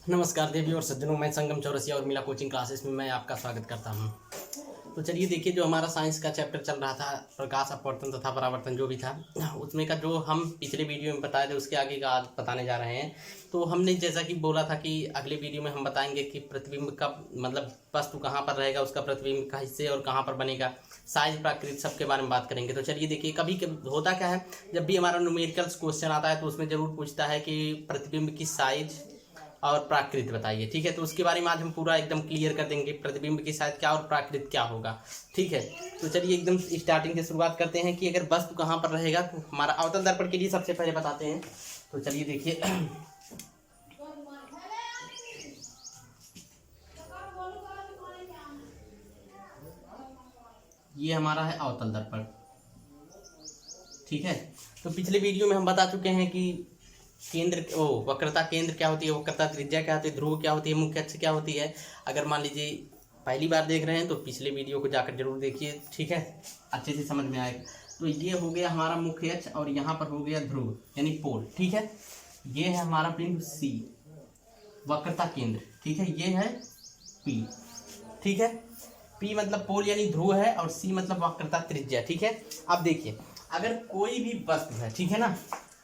नमस्कार देवी और सज्जनों, मैं संगम चौरसिया और मिला कोचिंग क्लासेस में मैं आपका स्वागत करता हूं। तो चलिए देखिए, जो हमारा साइंस का चैप्टर चल रहा था, प्रकाश अपवर्तन तथा परावर्तन जो भी था, उसमें का जो हम पिछले वीडियो में बताए थे उसके आगे का आज बताने जा रहे हैं। तो हमने जैसा कि बोला था कि अगले वीडियो में हम बताएंगे कि प्रतिबिंब का मतलब वस्तु कहाँ पर रहेगा, उसका प्रतिबिंब का हिस्से और कहाँ पर बनेगा, साइज, प्राकृत, सबके बारे में बात करेंगे। तो चलिए देखिए, कभी होता क्या है, जब भी हमारा न्यूमेरिकल्स क्वेश्चन आता है तो उसमें जरूर पूछता है कि प्रतिबिंब की साइज और प्राकृत बताइए। ठीक है, तो उसके बारे में आज हम पूरा एकदम क्लियर कर देंगे, प्रतिबिंब की साइज क्या और प्राकृत क्या होगा। ठीक है, तो चलिए एकदम स्टार्टिंग से शुरुआत करते हैं कि अगर वस्तु कहाँ पर रहेगा। तो हमारा अवतल दर्पण के लिए सबसे पहले बताते हैं। तो चलिए देखिए, ये हमारा है अवतल दर्पण। ठीक है, तो पिछले वीडियो में हम बता चुके हैं कि केंद्र वक्रता केंद्र क्या होती है, वक्रता त्रिज्या क्या होती है, ध्रुव क्या होती है, मुख्य अक्ष क्या होती है। अगर मान लीजिए पहली बार देख रहे हैं तो पिछले वीडियो को जाकर जरूर देखिए। ठीक है, अच्छे से समझ में आएगा। तो ये हो गया हमारा मुख्य अक्ष और यहाँ पर हो गया ध्रुव यानी पोल। ठीक है, ये है हमारा बिंदु सी, वक्रता केंद्र। ठीक है, ये है पी। ठीक है, पी मतलब पोल यानी ध्रुव है और सी मतलब वक्रता त्रिज्या। ठीक है, अब देखिए, अगर कोई भी वस्तु है, ठीक है ना,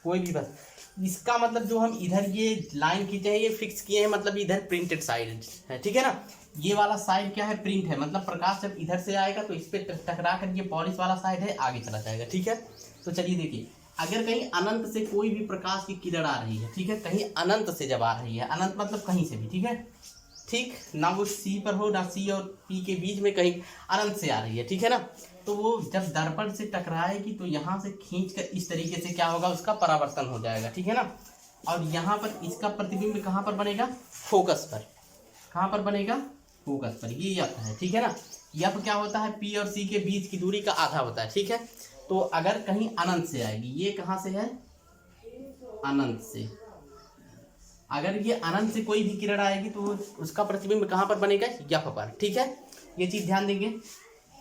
कोई भी वस्तु, इसका मतलब जो हम इधर ये लाइन खींचे हैं, ये फिक्स किए हैं, मतलब इधर प्रिंटेड साइड है। ठीक है ना, ये वाला साइड क्या है, प्रिंट है, मतलब प्रकाश जब इधर से आएगा तो इस पे टकरा कर ये पॉलिश वाला साइड है, आगे चला जाएगा। ठीक है, तो चलिए देखिए, अगर कहीं अनंत से कोई भी प्रकाश की किरण आ रही है, ठीक है, कहीं अनंत से जब आ रही है, अनंत मतलब कहीं से भी, ठीक है, ठीक ना, वो सी पर हो ना सी और पी के बीच में, कहीं अनंत से आ रही है। ठीक है ना, तो वो जब दर्पण से टकराएगी तो यहाँ से खींचकर इस तरीके से क्या होगा, उसका परावर्तन हो जाएगा। ठीक है ना, और यहाँ पर इसका प्रतिबिंब कहाँ पर बनेगा, फोकस पर। कहाँ पर बनेगा, फोकस पर। ये यफ है। ठीक है ना, यफ क्या होता है, पी और सी के बीच की दूरी का आधा होता है। ठीक है, तो अगर कहीं अनंत से आएगी, ये कहाँ से है, अनंत से, अगर ये अनंत से कोई भी किरण आएगी तो उसका प्रतिबिंब कहाँ पर बनेगा, यफ पर। ठीक है, ये चीज ध्यान देंगे।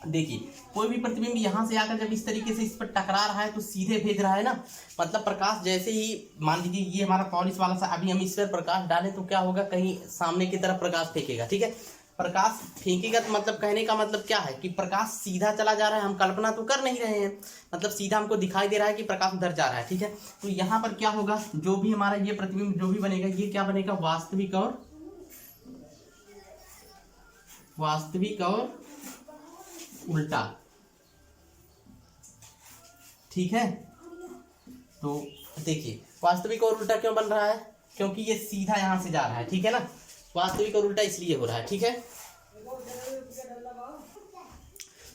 देखिए, कोई भी प्रतिबिंब यहाँ से आकर जब इस तरीके से इस पर टकरा रहा है तो सीधे भेज रहा है ना, मतलब प्रकाश जैसे ही, मान लीजिए ये हमारा पॉलिश वाला सा, अभी हम इस पर प्रकाश डालें तो क्या होगा, कहीं सामने की तरफ प्रकाश फेंकेगा। ठीक है, प्रकाश फेंकेगा तो मतलब कहने का मतलब क्या है कि प्रकाश सीधा चला जा रहा है, हम कल्पना तो कर नहीं रहे हैं, मतलब सीधा हमको दिखाई दे रहा है कि प्रकाश उधर जा रहा है। ठीक है, तो यहाँ पर क्या होगा, जो भी हमारा ये प्रतिबिंब जो भी बनेगा, ये क्या बनेगा, वास्तविक और उल्टा। ठीक है, तो देखिए, वास्तविक और उल्टा क्यों बन रहा है, क्योंकि ये सीधा यहां से जा रहा है। ठीक है ना, वास्तविक और उल्टा इसलिए हो रहा है। ठीक है,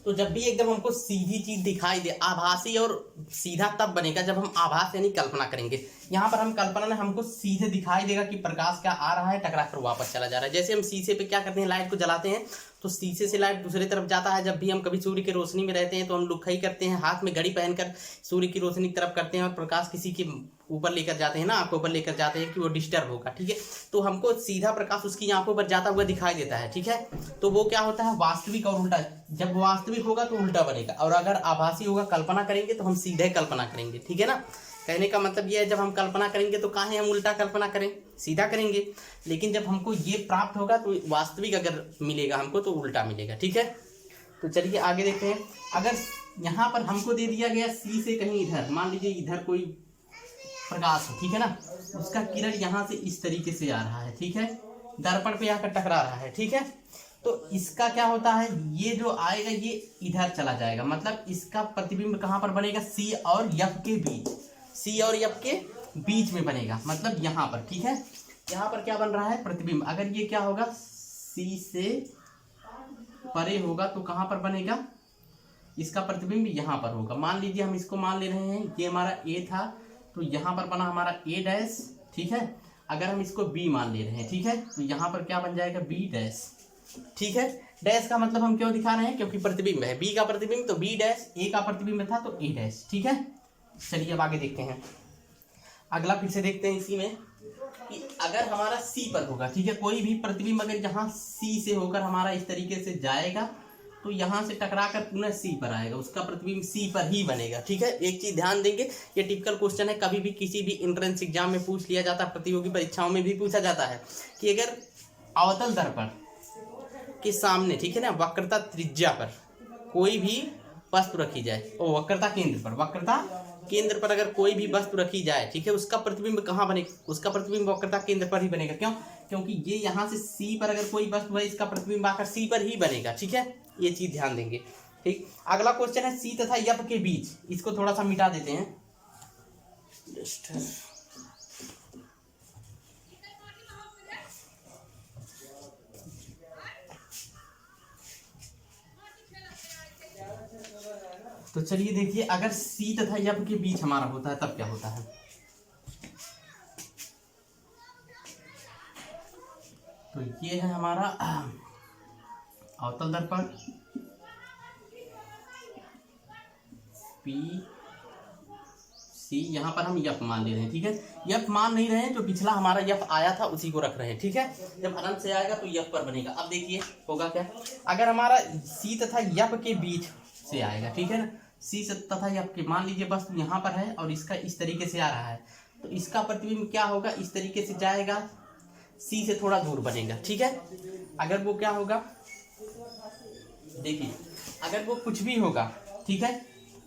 तो जब भी एकदम हमको सीधी चीज दिखाई दे, आभासी और सीधा तब बनेगा जब हम आभास यानी कल्पना करेंगे। यहाँ पर हम कल्पना में हमको सीधे दिखाई देगा कि प्रकाश क्या आ रहा है, टकरा कर वापस चला जा रहा है। जैसे हम शीशे पे क्या करते हैं, लाइट को जलाते हैं तो शीशे से लाइट दूसरी तरफ जाता है। जब भी हम कभी सूर्य की रोशनी में रहते हैं तो हम लुकाई करते हैं, हाथ में घड़ी पहनकर सूर्य की रोशनी की तरफ करते हैं और प्रकाश किसी के ऊपर लेकर जाते हैं ना, आंखों पर लेकर जाते हैं कि वो डिस्टर्ब होगा। ठीक है, तो हमको सीधा प्रकाश उसकी आंखों पर जाता हुआ दिखाई देता है। ठीक है, तो वो क्या होता है, वास्तविक और उल्टा। जब वास्तविक होगा तो उल्टा बनेगा, और अगर आभासी होगा, कल्पना करेंगे तो हम सीधे कल्पना करेंगे। ठीक है ना, कहने का मतलब ये है, जब हम कल्पना करेंगे तो काहे हम उल्टा कल्पना करें, सीधा करेंगे। लेकिन जब हमको ये प्राप्त होगा तो वास्तविक अगर मिलेगा हमको तो उल्टा मिलेगा। ठीक है, तो चलिए आगे देखते हैं। अगर यहाँ पर हमको दे दिया गया सी से कहीं इधर, मान लीजिए इधर कोई प्रकाश हो, ठीक है ना, उसका किरण यहाँ से इस तरीके से आ रहा है। ठीक है, दर्पण पे आकर टकरा रहा है। ठीक है, तो इसका क्या होता है, ये जो आएगा ये इधर चला जाएगा, मतलब इसका प्रतिबिंब कहाँ पर बनेगा, सी और यफ के बीच, सी और यफ के बीच में बनेगा, मतलब यहाँ पर। ठीक है, यहाँ पर क्या बन रहा है, प्रतिबिंब। अगर ये क्या होगा, सी से परे होगा तो कहाँ पर बनेगा, इसका प्रतिबिंब यहाँ पर होगा। मान लीजिए हम इसको मान ले रहे हैं, ये हमारा ए था तो यहाँ पर बना हमारा ए डैश। ठीक है, अगर हम इसको बी मान ले रहे हैं, ठीक है, तो यहाँ पर क्या बन जाएगा, बी डैश। ठीक है, डैश का मतलब हम क्यों दिखा रहे हैं, क्योंकि प्रतिबिंब है, बी का प्रतिबिंब तो बी डैश, ए का प्रतिबिंब था तो ए डैश। ठीक है, चलिए अब आगे देखते हैं। अगला फिर से देखते हैं इसी में कि अगर हमारा सी पर होगा, ठीक है, कोई भी प्रतिबिंब अगर यहाँ सी से होकर हमारा इस तरीके से जाएगा तो यहाँ से टकरा कर पुनः सी पर आएगा, उसका प्रतिबिंब सी पर ही बनेगा। ठीक है, एक चीज ध्यान देंगे, ये टिपिकल क्वेश्चन है, कभी भी किसी भी एंट्रेंस एग्जाम में पूछ लिया जाता है, प्रतियोगी परीक्षाओं में भी पूछा जाता है कि अगर अवतल दर्पण के सामने, ठीक है ना, वक्रता त्रिज्या पर कोई भी वस्तु रखी जाए, और वक्रता केंद्र पर अगर कोई भी वस्तु रखी जाए, ठीक है, उसका प्रतिबिंब कहाँ बनेगा, उसका प्रतिबिंब वक्रता केंद्र पर ही बनेगा। क्यों? क्योंकि ये यहाँ से सी पर अगर कोई वस्तु है, इसका प्रतिबिंब आकर सी पर ही बनेगा। ठीक है, ये चीज ध्यान देंगे। ठीक, अगला क्वेश्चन है सी तथा यफ के बीच, इसको थोड़ा सा मिटा देते हैं। तो चलिए देखिए, अगर सी तथा यफ के बीच हमारा होता है तब क्या होता है। तो ये है हमारा अवतल दर्पण पी सी, यहाँ पर हम यफ मान ले रहे हैं। ठीक है, यफ मान नहीं रहे हैं, जो पिछला हमारा यफ आया था उसी को रख रहे हैं। ठीक है, जब अनंत से आएगा तो यफ पर बनेगा। अब देखिए होगा क्या, अगर हमारा सी तथा यफ के बीच से आएगा, ठीक है ना, सी तथा यफ के, मान लीजिए वस्तु यहाँ पर है और इसका इस तरीके से आ रहा है, तो इसका प्रतिबिंब क्या होगा, इस तरीके से जाएगा, सी से थोड़ा दूर बनेगा। ठीक है, अगर वो क्या होगा, देखिए अगर वो कुछ भी होगा, ठीक है,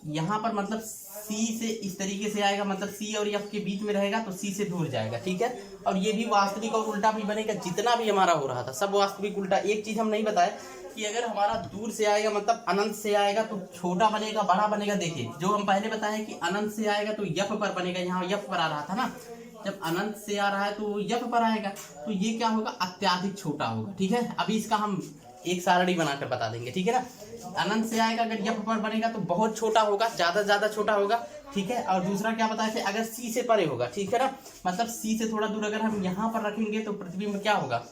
यहाँ पर मतलब सी से इस तरीके से आएगा, मतलब सी और एफ के बीच में रहेगा तो सी से दूर जाएगा। ठीक है, और ये भी वास्तविक और उल्टा भी बनेगा, जितना भी हमारा हो रहा था सब वास्तविक उल्टा। एक चीज हम नहीं बताए कि अगर हमारा दूर से आएगा मतलब अनंत से आएगा तो छोटा बनेगा बड़ा बनेगा। देखिए जो हम पहले बताए कि अनंत से आएगा तो यफ पर बनेगा, यहाँ यफ पर आ रहा था ना, जब अनंत से आ रहा है तो यफ पर आएगा, तो ये क्या होगा, अत्यधिक छोटा होगा। ठीक है, अभी इसका हम एक सारणी बनाकर बता देंगे। ठीक है ना, अनंत से आएगा अगर यफ पर बनेगा तो बहुत छोटा होगा, ज्यादा छोटा होगा। ठीक है, और दूसरा क्या बताया थे, अगर सी से परे होगा, ठीक है ना, मतलब सी से थोड़ा दूर अगर हम यहाँ पर रखेंगे तो प्रतिबिंब क्या होगा,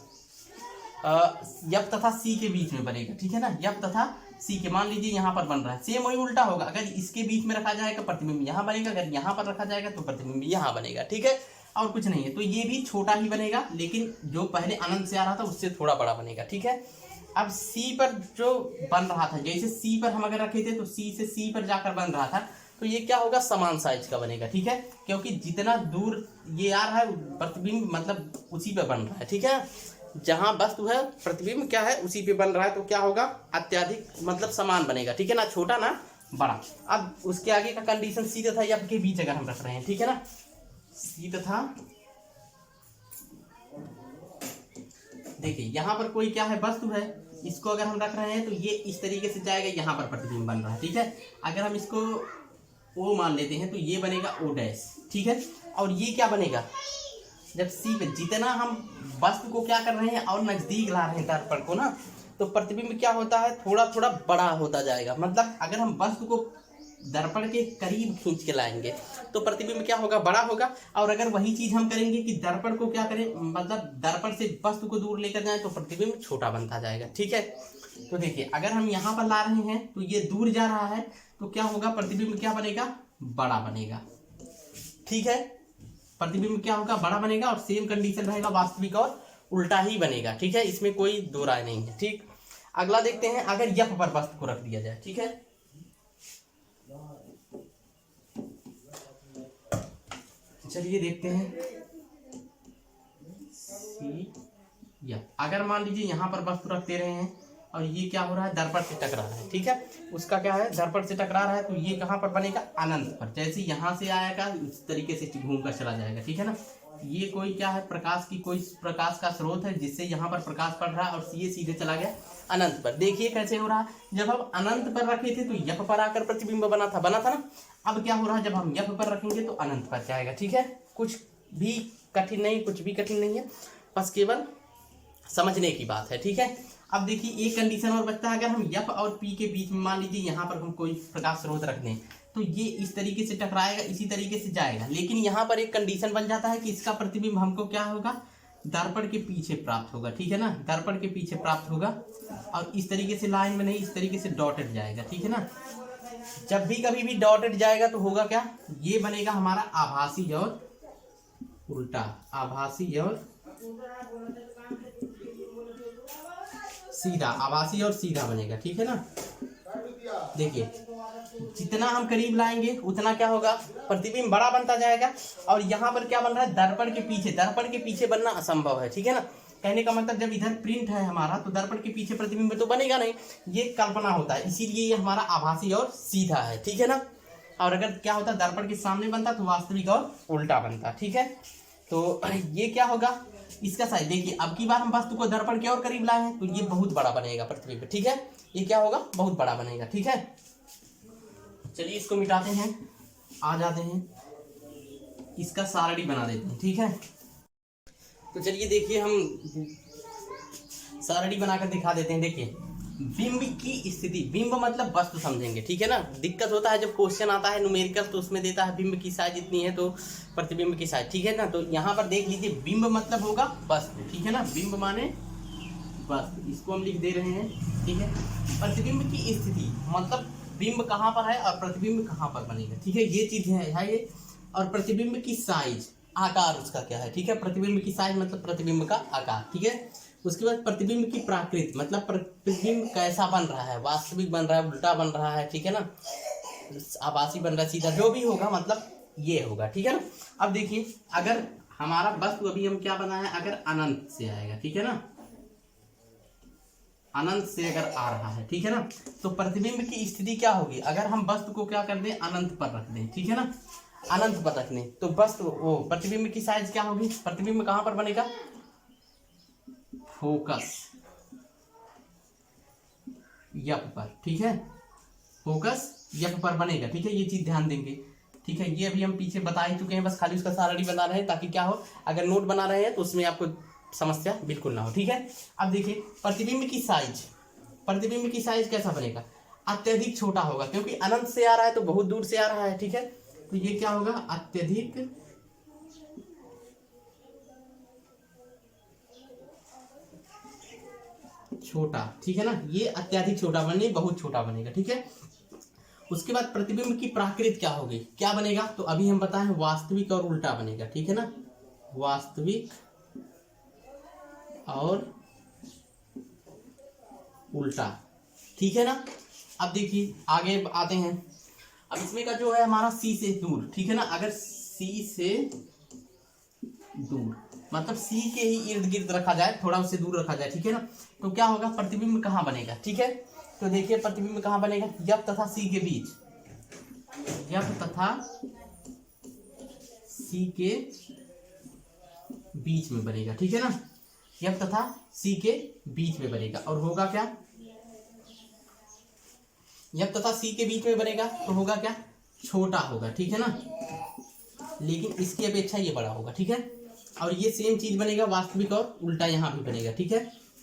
यफ तथा सी के बीच में बनेगा। ठीक है ना, यफ तथा सी के, मान लीजिए यहाँ पर बन रहा है, सेम वही उल्टा होगा, अगर इसके बीच में रखा जाएगा प्रतिबिंब यहाँ बनेगा, अगर यहाँ पर रखा जाएगा तो प्रतिबिंब यहाँ बनेगा। ठीक है, और कुछ नहीं है, तो ये भी छोटा ही बनेगा, लेकिन जो पहले अनंत से आ रहा था उससे थोड़ा बड़ा बनेगा। ठीक है, अब सी पर जो बन रहा था, जैसे सी पर हम अगर रखे थे तो सी से सी पर जाकर बन रहा था, तो ये क्या होगा, समान साइज का बनेगा। ठीक है, क्योंकि जितना दूर ये आ रहा है प्रतिबिंब मतलब उसी पे बन रहा है। ठीक है, जहां वस्तु है प्रतिबिंब क्या है उसी पे बन रहा है, तो क्या होगा, अत्यधिक मतलब समान बनेगा। ठीक है ना, छोटा ना बड़ा। अब उसके आगे का कंडीशन सी तथा एफ के बीच अगर हम रख रहे हैं, ठीक है ना, सी तथा, देखिए यहाँ पर कोई क्या है, वस्तु है, इसको अगर हम रख रहे हैं तो ये इस तरीके से जाएगा, यहाँ पर प्रतिबिंब बन रहा है। ठीक है, अगर हम इसको ओ मान लेते हैं तो ये बनेगा ओ डैश। ठीक है, और ये क्या बनेगा, जब सी पे जितना हम वस्तु को क्या कर रहे हैं और नजदीक ला रहे हैं दर्पण को ना, तो प्रतिबिंब क्या होता है, थोड़ा थोड़ा बड़ा होता जाएगा। मतलब अगर हम वस्तु को दर्पण के करीब खींच के लाएंगे तो प्रतिबिंब क्या होगा, बड़ा होगा। और अगर वही चीज हम करेंगे कि दर्पण को क्या करें, मतलब दर्पण से वस्तु को दूर लेकर जाएं तो प्रतिबिंब छोटा बनता जाएगा। ठीक है, तो देखिए अगर हम यहाँ पर ला रहे हैं तो ये दूर जा रहा है, तो क्या होगा, प्रतिबिंब क्या बनेगा, बड़ा बनेगा। ठीक है, प्रतिबिंब क्या होगा, बड़ा बनेगा, और सेम कंडीशन रहेगा, वास्तविक और उल्टा ही बनेगा। ठीक है, इसमें कोई दो राय नहीं है। ठीक, अगला देखते हैं, अगर यफ पर वस्तु को रख दिया जाए। ठीक है, चलिए देखते हैं, सी यफ, अगर मान लीजिए यहाँ पर वस्तु रखते रहे हैं और ये क्या हो रहा है, दर्पण से टकरा रहा है। ठीक है, उसका क्या है, दर्पण से टकरा रहा है, तो ये कहाँ पर बनेगा, अनंत पर। जैसे यहाँ से आएगा उस तरीके से घूम कर चला जाएगा। ठीक है ना, ये कोई क्या है, प्रकाश की कोई प्रकाश का स्रोत है जिससे यहाँ पर प्रकाश पड़ रहा है, और ये सीधे चला गया अनंत पर। देखिए कैसे हो रहा है, जब हम अनंत पर रखे थे तो यफ पर आकर प्रतिबिंब बना था ना। अब क्या हो रहा है, जब हम यफ पर रखेंगे तो अनंत पर जाएगा। ठीक है, कुछ भी कठिन नहीं, कुछ भी कठिन नहीं है, बस केवल समझने की बात है। ठीक है, अब देखिए एक कंडीशन और बचता है, अगर हम यफ और पी के बीच में मान लीजिए यहाँ पर हम कोई प्रकाश स्रोत रख दें तो ये इस तरीके से टकराएगा, इसी तरीके से जाएगा, लेकिन यहाँ पर एक कंडीशन बन जाता है कि इसका प्रतिबिंब हमको क्या होगा, दर्पण के पीछे प्राप्त होगा। ठीक है ना, दर्पण के पीछे प्राप्त होगा, और इस तरीके से लाइन में नहीं, इस तरीके से डॉटेड जाएगा। ठीक है ना, जब भी कभी भी डॉटेड जाएगा तो होगा क्या, ये बनेगा हमारा आभासी और उल्टा, आभासी और सीधा, आभासी और सीधा बनेगा, ठीक है ना। देखिए जितना हम करीब लाएंगे उतना क्या होगा, प्रतिबिंब बड़ा बनता जाएगा। और यहाँ पर क्या बन रहा है, दर्पण के पीछे बनना असंभव है, ठीक है ना। कहने का मतलब जब इधर प्रिंट है हमारा तो दर्पण के पीछे प्रतिबिंब तो बनेगा नहीं, ये कल्पना होता है, इसीलिए ये हमारा आभासी और सीधा है, ठीक है ना। और अगर क्या होता दर्पण के सामने बनता तो वास्तविक और उल्टा बनता, ठीक है। तो ये क्या होगा, इसका साइज देखिए, अब की बार हम वस्तु को दर्पण के और करीब लाए हैं तो ये बहुत बड़ा बनेगा प्रतिबिंब, ठीक है। ये क्या होगा, बहुत बड़ा बनेगा, ठीक है। चलिए इसको मिटाते हैं, आ जाते हैं, इसका सारणी बना देते हैं, ठीक है। तो चलिए देखिए हम सारणी बनाकर दिखा देते हैं। देखिए बिंब की स्थिति, बिंब मतलब वस्तु समझेंगे, ठीक है ना। दिक्कत होता है जब क्वेश्चन आता है न्यूमेरिकल तो उसमें देता है बिंब की साइज इतनी है तो प्रतिबिंब की साइज, ठीक है ना। तो यहाँ पर देख लीजिए बिंब मतलब होगा वस्तु, ठीक है ना। बिंब माने वस्तु, इसको हम लिख दे रहे हैं, ठीक है। प्रतिबिंब की स्थिति मतलब बिंब कहाँ पर है और प्रतिबिंब कहाँ पर बनेगा, ठीक है, ये चीज है ये। और प्रतिबिंब की साइज, आकार उसका क्या है, ठीक है। प्रतिबिंब की साइज मतलब प्रतिबिंब का आकार, ठीक है। उसके बाद प्रतिबिंब की प्राकृत मतलब प्रतिबिंब कैसा बन रहा है, वास्तविक बन रहा है, उल्टा बन रहा है, ठीक है ना, आभासी बन रहा है, सीधा, जो भी होगा मतलब ये होगा, ठीक है ना। अब देखिए अगर हमारा वस्तु अभी हम क्या बना है, अगर अनंत से आएगा, ठीक है ना, अनंत से अगर आ रहा है, ठीक है ना, तो प्रतिबिंब की स्थिति क्या होगी, अगर हम वस्तु को क्या कर दें, अनंत पर रख दें, ठीक है ना, अनंत पर रखने तो वस्तु वो प्रतिबिंब की साइज क्या होगी, प्रतिबिंब कहां पर बनेगा, फोकस यप पर, ठीक है, फोकस यप पर बनेगा, ठीक है। ये चीज ध्यान देंगे, ठीक है। ये अभी हम पीछे बता ही चुके हैं, बस खाली उसका सारणी बना रहे हैं ताकि क्या हो, अगर नोट बना रहे हैं तो उसमें आपको समस्या बिल्कुल ना हो, ठीक है। अब देखिए प्रतिबिंब की साइज, प्रतिबिंब की साइज कैसा बनेगा, अत्यधिक छोटा होगा, क्योंकि अनंत से आ रहा है तो बहुत दूर से आ रहा है, ठीक है। तो ये क्या होगा, अत्यधिक छोटा, ठीक है ना, ये अत्यधिक छोटा बने, बहुत छोटा बनेगा, ठीक है। उसके बाद प्रतिबिंब की प्राकृत क्या होगी, क्या बनेगा, तो अभी हम बताएं वास्तविक और उल्टा बनेगा, ठीक है ना, वास्तविक और उल्टा, ठीक है ना। अब देखिए आगे आते हैं, अब इसमें का जो है हमारा सी से दूर, ठीक है ना, अगर सी से दूर मतलब सी के ही इर्द गिर्द रखा जाए, थोड़ा उससे दूर रखा जाए, ठीक है ना, तो क्या होगा, प्रतिबिंब कहाँ बनेगा, ठीक है। तो देखिए प्रतिबिंब कहाँ बनेगा, यप तथा सी के बीच, यप तथा सी के बीच में बनेगा, ठीक है ना, यप तथा सी के बीच में बनेगा। और होगा क्या, यप तथा सी के बीच में बनेगा तो होगा क्या, छोटा होगा, ठीक है ना, लेकिन इसकी अपेक्षा ये बड़ा होगा, ठीक है। और ये सेम चीज बनेगा वास्तविक और उल्टा यहाँ भी बनेगा, ठीक है।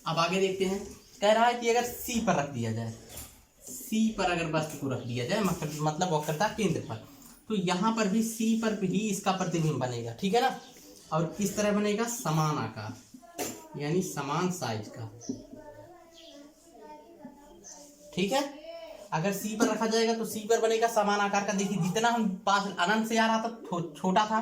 अब आगे देखते हैं, कह रहा है कि अगर सी पर रख दिया जाए, सी पर अगर वस्तु को रख दिया जाए मतलब वक्रता केंद्र पर, तो यहाँ पर भी सी पर ही इसका प्रतिबिंब बनेगा, ठीक है ना। और किस तरह बनेगा, समान आकार यानी समान साइज का, ठीक है। अगर सी पर रखा जाएगा तो सी पर बनेगा समान आकार का। देखिए जितना हम पास अनंत से आ रहा था छोटा था,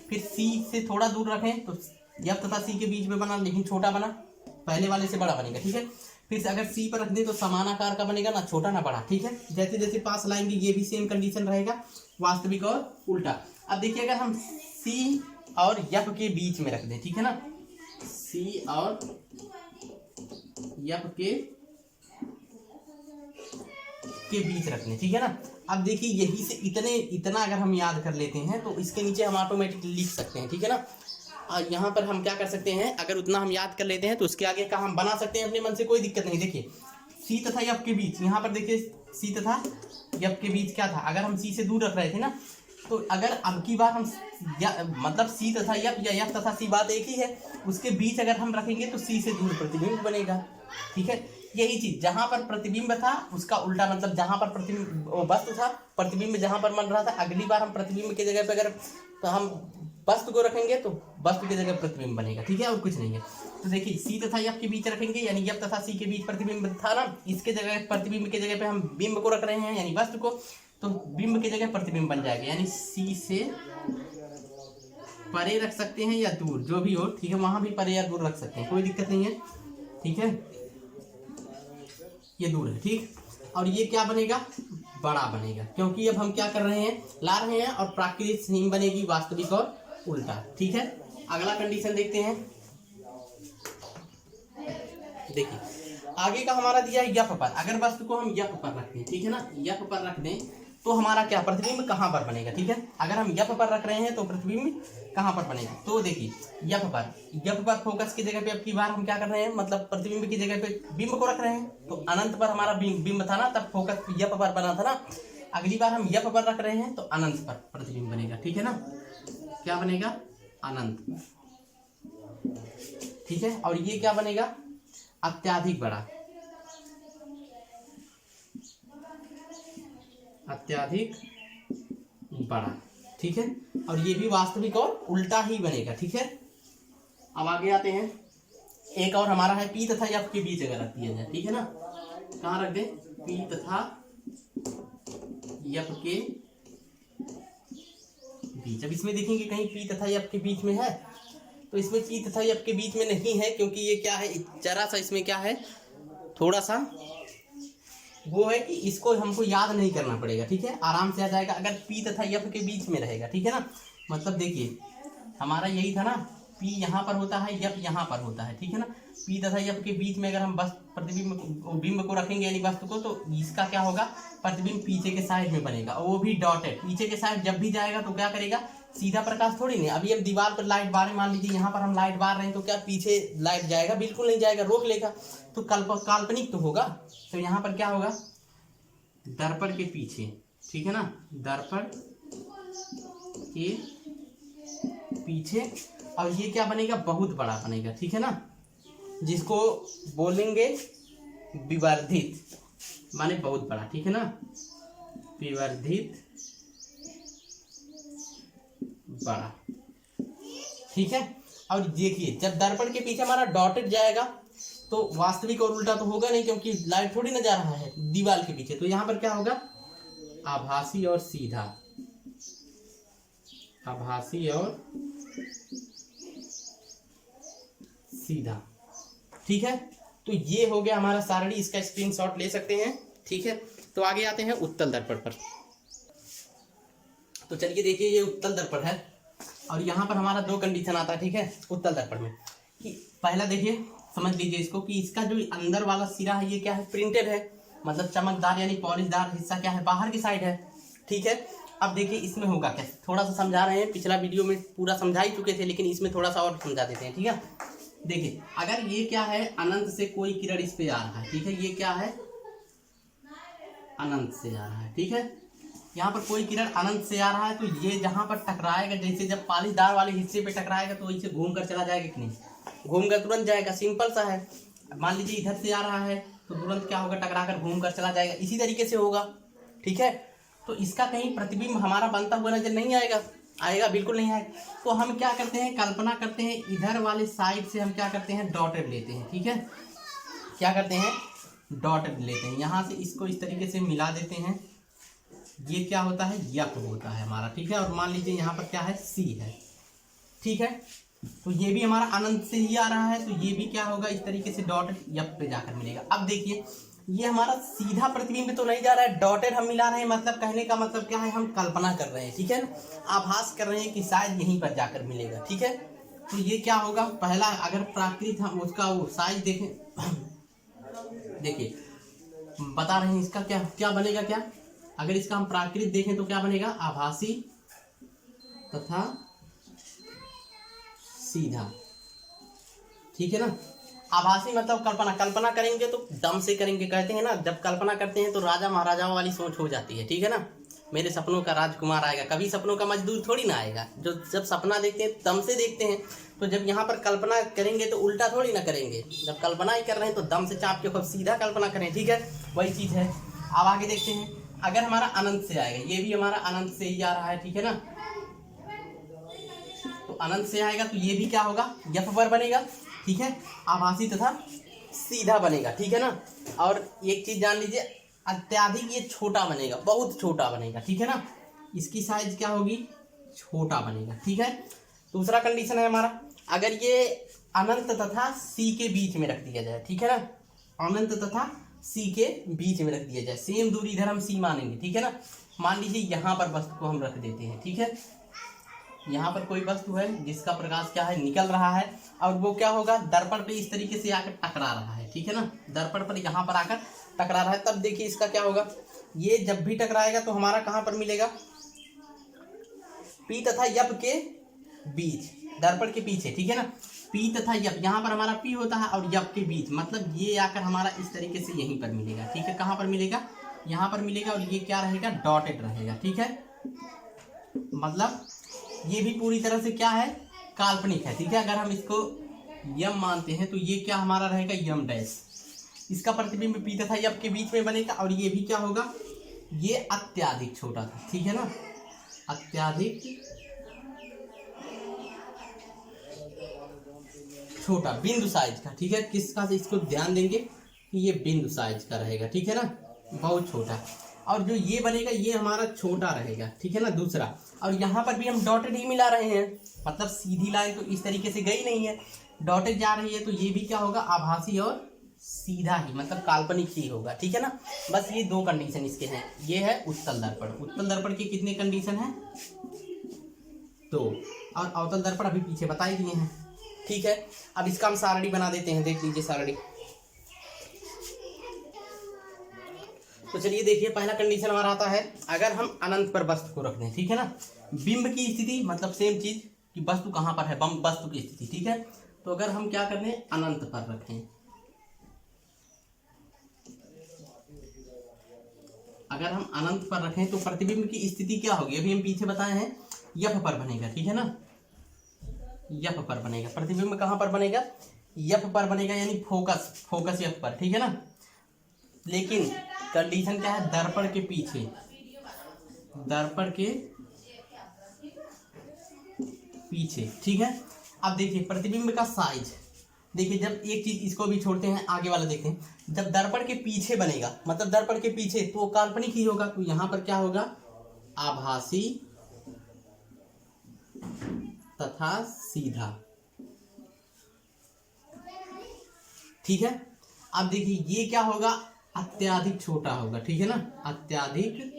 फिर सी से थोड़ा दूर रखें तो यप तथा सी के बीच में बना, लेकिन छोटा बना, पहले वाले से बड़ा बनेगा, ठीक है। फिर से अगर सी पर रख दें तो समान आकार का बनेगा, ना छोटा ना बड़ा, ठीक है। जैसे जैसे पास लाएंगे ये भी सेम कंडीशन रहेगा, वास्तविक और उल्टा। अब देखिए अगर हम सी और यप के बीच में रख दें, ठीक है ना, सी और यप के बीच रखने, ठीक है ना। अब देखिए यही से इतना अगर हम याद कर लेते हैं तो इसके नीचे हम ऑटोमेटिक लिख सकते हैं, ठीक है ना। और यहाँ पर हम क्या कर सकते हैं, अगर उतना हम याद कर लेते हैं तो उसके आगे का हम बना सकते हैं अपने मन से, कोई दिक्कत नहीं। देखिए सी तथा यप के बीच, यहाँ पर देखिए सी तथा यप के बीच क्या था, अगर हम सी से दूर रख रहे थे ना, तो अगर अब की बार हम मतलब सी तथा यप या यप तथा सी बात एक ही है, उसके बीच अगर हम रखेंगे तो सी से दूर प्रतिबिंब बनेगा, ठीक है। यही चीज जहां पर प्रतिबिंब था उसका उल्टा, मतलब जहां पर प्रतिबिंब वस्तु था, प्रतिबिंब जहां पर बन रहा था, अगली बार हम प्रतिबिंब की जगह पे अगर तो हम वस्तु को रखेंगे तो वस्तु की जगह प्रतिबिंब बनेगा, ठीक है, और कुछ नहीं है। तो देखिए सी तथा यप के बीच रखेंगे यानी यप तथा सी के बीच प्रतिबिंब था ना, इसके जगह प्रतिबिंब की जगह पे हम बिंब को रख रहे हैं यानी वस्तु को, तो बिंब की जगह प्रतिबिंब बन जाएगा, यानी सी से परे रख सकते हैं या दूर, जो भी हो, ठीक है, वहां भी परे या दूर रख सकते हैं, कोई दिक्कत नहीं है, ठीक है। ये दूर है, ठीक। और ये क्या बनेगा, बड़ा बनेगा, क्योंकि अब हम क्या कर रहे हैं, ला रहे हैं, और प्राकृतिक सीम बनेगी वास्तविक और उल्टा, ठीक है। अगला कंडीशन देखते हैं। देखिए आगे का हमारा दिया है यफ पर। अगर वस्तु को हम यफ पर रखते हैं, ठीक है ना, यफ पर रख दें तो हमारा क्या प्रतिबिंब कहाँ पर बनेगा, ठीक है। अगर हम यफ पर रख रहे हैं तो प्रतिबिंब कहाँ पर बनेगा, तो देखिए यफ पर फोकस की जगह पे अब की बार हम क्या कर रहे हैं, मतलब प्रतिबिंब की जगह पे बिंब को रख रहे हैं। तो अनंत पर हमारा बिंब था ना, तब फोकस यफ पर बना था ना। अगली बार हम यफ पर रख रहे हैं तो अनंत पर प्रतिबिंब बनेगा, ठीक है ना। क्या बनेगा, अनंत, ठीक है। और ये क्या बनेगा, अत्यधिक बड़ा, अत्यधिक बड़ा, ठीक है। और ये भी वास्तविक और उल्टा ही बनेगा, ठीक है। अब आगे आते हैं। एक और हमारा है पी तथा यफ के बीच अगर रख दिया जाए, ठीक है ना, कहाँ रख दे, पी तथा यफ के बीच। अब इसमें देखेंगे कहीं पी तथा यफ के बीच में है, तो इसमें पी तथा यफ के बीच में नहीं है, क्योंकि ये क्या है, जरा सा इसमें क्या है, थोड़ा सा वो है कि इसको हमको याद नहीं करना पड़ेगा, ठीक है, आराम से आ जाएगा अगर पी तथा यफ के बीच में रहेगा, ठीक है ना। मतलब देखिए हमारा यही था ना, पी यहाँ पर होता है, यफ यहाँ पर होता है, ठीक है ना। पी तथा यफ के बीच में अगर हम बस प्रतिबिंब बिंब को रखेंगे यानी वस्तु को, तो इसका क्या होगा, प्रतिबिंब पीछे के साइड में बनेगा, और वो भी डॉटेड। पीछे के साइड जब भी जाएगा तो क्या करेगा, सीधा प्रकाश थोड़ी नहीं। अभी अब दीवार पर लाइट बार, मान लीजिए यहाँ पर हम लाइट बार रहे हैं, तो क्या पीछे लाइट जाएगा, बिल्कुल नहीं जाएगा, रोक लेगा, तो काल्पनिक तो होगा। तो यहाँ पर क्या होगा, दर्पण के पीछे, ठीक है ना, दर्पण के पीछे। और ये क्या बनेगा, बहुत बड़ा बनेगा, ठीक है ना, जिसको बोलेंगे विवर्धित, माने बहुत बड़ा, ठीक है ना, विवर्धित बड़ा, ठीक है। और देखिए जब दर्पण के पीछे हमारा डॉटेड जाएगा तो वास्तविक और उल्टा तो होगा नहीं, क्योंकि लाइट थोड़ी ना जा रहा है दीवार के पीछे। तो यहाँ पर क्या होगा, आभासी और सीधा, आभासी और सीधा, ठीक है। तो ये हो गया हमारा सारणी, इसका स्क्रीनशॉट ले सकते हैं, ठीक है। तो आगे आते हैं उत्तल दर्पण पर। तो चलिए देखिए ये उत्तल दर्पण है, और यहाँ पर हमारा दो कंडीशन आता है, ठीक है, उत्तल दर्पण में। कि पहला देखिए समझ लीजिए इसको, कि इसका जो अंदर वाला सिरा है ये क्या है, प्रिंटेड है, मतलब चमकदार यानी पॉलिशदार हिस्सा क्या है, बाहर की साइड है, ठीक है। अब देखिए इसमें होगा क्या, थोड़ा सा समझा रहे हैं, पिछला वीडियो में पूरा समझा ही चुके थे, लेकिन इसमें थोड़ा सा और समझा देते हैं, ठीक है। देखिए अगर ये क्या है, अनंत से कोई किरण इस पे आ रहा है, ठीक है, ये क्या है, अनंत से आ रहा है, ठीक है। यहाँ पर कोई किरण अनंत से आ रहा है, तो ये जहाँ पर टकराएगा, जैसे जब पॉलिशदार वाले हिस्से पे टकराएगा तो इसे घूम कर चला जाएगा कि नहीं, घूम कर तुरंत जाएगा, सिंपल सा है। मान लीजिए इधर से आ रहा है तो तुरंत क्या होगा, टकरा कर घूम कर चला जाएगा, इसी तरीके से होगा, ठीक है। तो इसका कहीं प्रतिबिंब हमारा बनता हुआ नजर नहीं आएगा, आएगा बिल्कुल नहीं आएगा। तो हम क्या करते हैं, कल्पना करते हैं, इधर वाले साइड से हम क्या करते हैं, डॉटेड लेते हैं, ठीक है, क्या करते हैं, डॉटेड लेते हैं, यहाँ से इसको इस तरीके से मिला देते हैं, ये क्या होता है, यफ होता है हमारा, ठीक है। और मान लीजिए यहाँ पर क्या है, सी है, ठीक है। तो ये भी हमारा अनंत से ही आ रहा है, तो ये भी क्या होगा, इस तरीके से डॉटेड यफ पे जाकर मिलेगा। अब देखिए ये हमारा सीधा प्रतिबिंब तो नहीं जा रहा है, डॉटेड हम मिला रहे हैं, मतलब कहने का मतलब क्या है, हम कल्पना कर रहे हैं, ठीक है, आभास कर रहे हैं कि शायद यहीं पर जाकर मिलेगा, ठीक है। तो ये क्या होगा, पहला अगर प्राकृत हम उसका वो साइज देखें, देखिए बता रहे हैं इसका क्या क्या बनेगा, क्या अगर इसका हम प्राकृत देखें तो क्या बनेगा, आभासी तथा सीधा, ठीक है ना। आभासी मतलब कल्पना करेंगे तो दम से करेंगे, कहते हैं ना, जब कल्पना करते हैं तो राजा महाराजाओं वाली सोच हो जाती है, ठीक है ना, मेरे सपनों का राजकुमार आएगा, कभी सपनों का मजदूर थोड़ी ना आएगा। जो जब सपना देखते हैं दम से देखते हैं, तो जब यहाँ पर कल्पना करेंगे तो उल्टा थोड़ी ना करेंगे, जब कल्पना ही कर रहे हैं तो दम से चाप के खूब सीधा कल्पना करें, ठीक है, वही चीज़ है। अब आगे देखते हैं, अगर हमारा अनंत से आएगा, ये भी हमारा अनंत से ही आ रहा है, ठीक है ना, तो अनंत से आएगा तो ये भी क्या होगा, यफ पर बनेगा, ठीक है, आभासी तथा सीधा बनेगा, ठीक है ना। और एक चीज जान लीजिए, अत्यधिक ये छोटा बनेगा, बहुत छोटा बनेगा, ठीक है ना, इसकी साइज क्या होगी, छोटा बनेगा, ठीक है। दूसरा कंडीशन है हमारा, अगर ये अनंत तथा सी के बीच में रख दिया जाए, ठीक है ना, अनंत तथा सी के बीच में रख दिया जाए। सेम दूरी इधर हम सी मानेंगे, ठीक है ना। मान लीजिए यहाँ पर वस्तु को हम रख देते हैं, ठीक है। यहाँ पर कोई वस्तु है जिसका प्रकाश क्या है, निकल रहा है, और वो क्या होगा, दर्पण पे इस तरीके से आकर टकरा रहा है, ठीक है ना। दर्पण पर यहाँ पर आकर टकरा रहा है, तब देखिए इसका क्या होगा, ये जब भी टकराएगा तो हमारा कहाँ पर मिलेगा, पी तथा यप के बीच, दर्पण के पीछे, ठीक है ना। पी तथा यप, यहाँ पर हमारा पी होता है और यप के बीच, मतलब ये आकर हमारा इस तरीके से यहीं पर मिलेगा, ठीक है। कहाँ पर मिलेगा, यहाँ पर मिलेगा, और ये क्या रहेगा, डॉटेड रहेगा, ठीक है। मतलब ये भी पूरी तरह से क्या है, काल्पनिक है, ठीक है। अगर हम इसको यम मानते हैं तो ये क्या हमारा रहेगा, यम डैश। इसका प्रतिबिंब पी तथा यप के बीच में बनेगा, और ये भी क्या होगा, ये अत्यधिक छोटा था, ठीक है ना, अत्यधिक छोटा, बिंदु साइज का, ठीक है। किसका से इसको ध्यान देंगे कि ये बिंदु साइज का रहेगा, ठीक है ना, बहुत छोटा। और जो ये बनेगा ये हमारा छोटा रहेगा, ठीक है ना, दूसरा। और यहाँ पर भी हम डॉटेड ही मिला रहे हैं, मतलब सीधी लाइन तो इस तरीके से गई नहीं है, डॉटेड जा रही है, तो ये भी क्या होगा, आभासी और सीधा ही, मतलब काल्पनिक ही होगा, ठीक है ना। बस ये दो कंडीशन इसके हैं। ये है उत्तल दर्पण। उत्तल दर्पण के कितने कंडीशन है, तो, और अवतल दर्पण अभी पीछे बता ही दिए हैं, ठीक है। अब इसका हम सारणी बना देते हैं, देख लीजिए सारणी। तो चलिए देखिए, पहला कंडीशन हमारा आता है, अगर हम अनंत पर वस्तु को रख दें, ठीक है ना। बिंब की स्थिति, मतलब सेम चीज कि वस्तु कहाँ पर है, वस्तु की स्थिति, ठीक है। तो अगर हम क्या कर दें, अनंत पर रखें, अगर हम अनंत पर रखें तो प्रतिबिंब की स्थिति क्या होगी, अभी हम पीछे बताए हैं, यफ पर बनेगा, ठीक है ना, यफ पर बनेगा। प्रतिबिंब कहाँ पर बनेगा, यफ पर बनेगा, यानी फोकस यफ पर, ठीक है ना। लेकिन कंडीशन क्या है, दर्पण के पीछे, दर्पण के पीछे, ठीक है। अब देखिए प्रतिबिंब का साइज, देखिए जब एक चीज इसको भी छोड़ते हैं, आगे वाला देखते हैं, जब दर्पण के पीछे बनेगा, मतलब दर्पण के पीछे, तो काल्पनिक ही होगा, तो यहां पर क्या होगा, आभासी तथा सीधा, ठीक है। अब देखिए ये क्या होगा, अत्यधिक छोटा होगा, ठीक है ना, अत्यधिक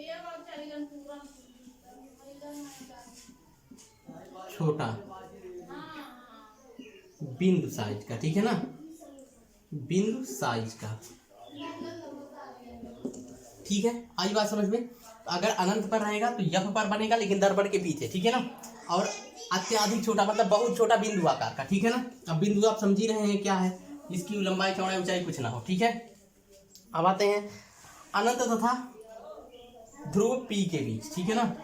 छोटा, बिंदु साइज का, ठीक है ना, बिंदु साइज का, ठीक है। आई बात समझ में। अगर अनंत पर रहेगा तो यफ पर बनेगा, लेकिन दर्पण के पीछे, ठीक है ना। और अत्यधिक छोटा, मतलब बहुत छोटा बिंदु आकार का, ठीक है ना। अब बिंदु आप समझ ही रहे हैं क्या है, इसकी लंबाई चौड़ाई ऊंचाई कुछ ना हो, ठीक है। अब आते हैं अनंत तथा ध्रुव पी के बीच, ठीक है ना।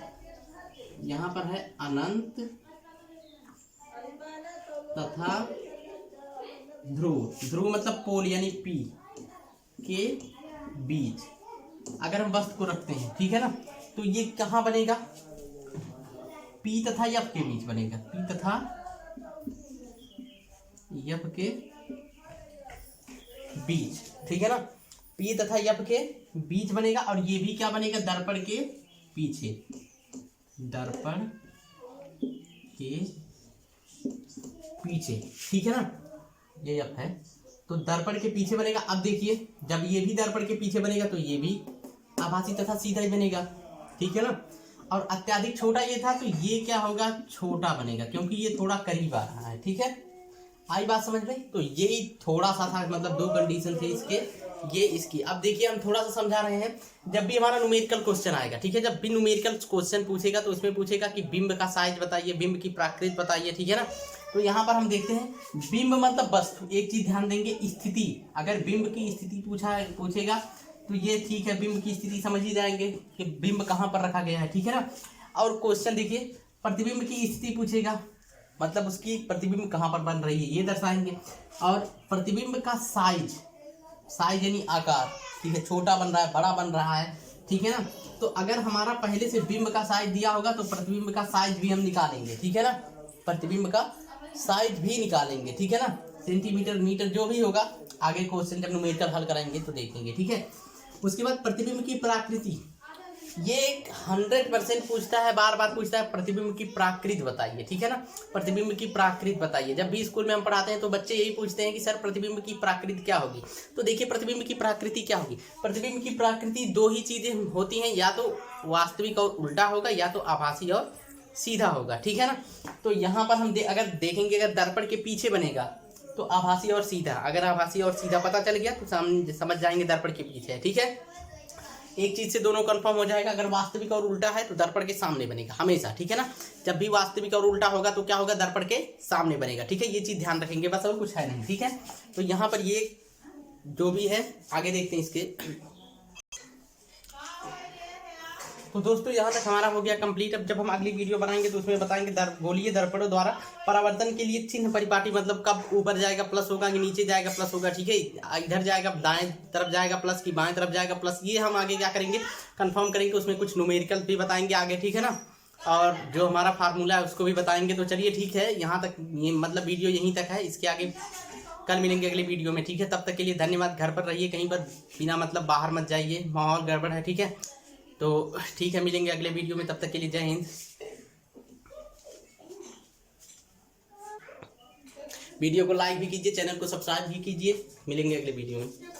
यहां पर है अनंत तथा ध्रुव मतलब पोल, यानी पी के बीच अगर हम वस्तु को रखते हैं, ठीक है ना, तो ये कहाँ बनेगा, पी तथा यफ के बीच बनेगा, पी तथा यफ के बीच, ठीक है ना, पी तथा यफ के बीच बनेगा। और ये भी क्या बनेगा, दर्पण के पीछे, दर्पण के पीछे, ठीक है ना, ये यफ है तो दर्पण के पीछे बनेगा। अब देखिए जब ये भी दर्पण के पीछे बनेगा तो ये भी आभासी तथा सीधा ही बनेगा, ठीक है ना। और अत्यधिक छोटा ये था तो ये क्या होगा, छोटा बनेगा, क्योंकि ये थोड़ा करीब आ रहा है, ठीक है। आई बात समझ में। तो यही थोड़ा सा था, मतलब दो कंडीशन थे इसके, ये इसकी। अब देखिए हम थोड़ा सा समझा रहे हैं, जब भी हमारा न्यूमेरिकल क्वेश्चन आएगा, ठीक है, जब भी न्यूमेरिकल क्वेश्चन पूछेगा तो उसमें पूछेगा कि बिंब का साइज बताइए, बिंब की प्राकृत बताइए, ठीक है ना। तो यहाँ पर हम देखते हैं बिंब मतलब वस्तु, एक चीज ध्यान देंगे, स्थिति। अगर बिंब की स्थिति पूछेगा तो ये ठीक है, बिंब की स्थिति समझ ही जाएंगे कि बिंब कहाँ पर रखा गया है, ठीक है ना। और क्वेश्चन देखिए प्रतिबिंब की स्थिति पूछेगा, मतलब उसकी प्रतिबिंब कहाँ पर बन रही है ये दर्शाएंगे। और प्रतिबिंब का साइज यानी आकार, ठीक है, छोटा बन रहा है, बड़ा बन रहा है, ठीक है ना। तो अगर हमारा पहले से बिंब का साइज दिया होगा तो प्रतिबिंब का साइज भी हम निकालेंगे, ठीक है ना, प्रतिबिंब का साइज भी निकालेंगे, ठीक है ना, सेंटीमीटर मीटर जो भी होगा, आगे क्वेश्चन जब न्यूमेरिकल हल कराएंगे तो देखेंगे, ठीक है। उसके बाद प्रतिबिंब की प्राकृति, ये 100% पूछता है, बार बार पूछता है प्रतिबिंब की प्राकृत बताइए, ठीक है ना। प्रतिबिंब की प्राकृत बताइए। जब भी स्कूल में हम पढ़ाते हैं तो बच्चे यही पूछते हैं कि सर प्रतिबिंब की प्राकृत क्या होगी। तो देखिए प्रतिबिंब की प्राकृति क्या होगी। प्रतिबिंब की प्राकृति दो ही चीजें होती हैं, या तो वास्तविक और उल्टा होगा, या तो आभासी और सीधा होगा, ठीक है ना। तो यहाँ पर हम अगर देखेंगे, अगर दर्पण के पीछे बनेगा तो आभासी और सीधा, अगर आभासी और सीधा पता चल गया तो सामने समझ जाएंगे दर्पण के पीछे है, ठीक है। एक चीज से दोनों कंफर्म हो जाएगा। अगर वास्तविक और उल्टा है तो दर्पण के सामने बनेगा हमेशा, ठीक है ना। जब भी वास्तविक और उल्टा होगा तो क्या होगा, दर्पण के सामने बनेगा, ठीक है। ये चीज ध्यान रखेंगे, बस और कुछ है नहीं, ठीक है। तो यहाँ पर ये जो भी है आगे देखते हैं इसके। तो दोस्तों यहाँ तक हमारा हो गया कंप्लीट। अब जब हम अगली वीडियो बनाएंगे तो उसमें बताएंगे गोलीय दर्पणों द्वारा परावर्तन के लिए चिन्ह परिपाटी, मतलब कब ऊपर जाएगा प्लस होगा कि नीचे जाएगा प्लस होगा, ठीक है। इधर जाएगा दाएं तरफ जाएगा प्लस की बाएं तरफ जाएगा प्लस, ये हम आगे क्या करेंगे कंफर्म करेंगे। उसमें कुछ न्यूमेरिकल भी बताएंगे आगे, ठीक है ना। और जो हमारा फार्मूला है उसको भी बताएंगे। तो चलिए ठीक है, यहाँ तक ये मतलब वीडियो यहीं तक है। इसके आगे कल मिलेंगे अगली वीडियो में, ठीक है। तब तक के लिए धन्यवाद। घर पर रहिए, कहीं पर बिना मतलब बाहर मत जाइए, माहौल गड़बड़ है, ठीक है। तो ठीक है, मिलेंगे अगले वीडियो में, तब तक के लिए जय हिंद। वीडियो को लाइक भी कीजिए, चैनल को सब्सक्राइब भी कीजिए। मिलेंगे अगले वीडियो में।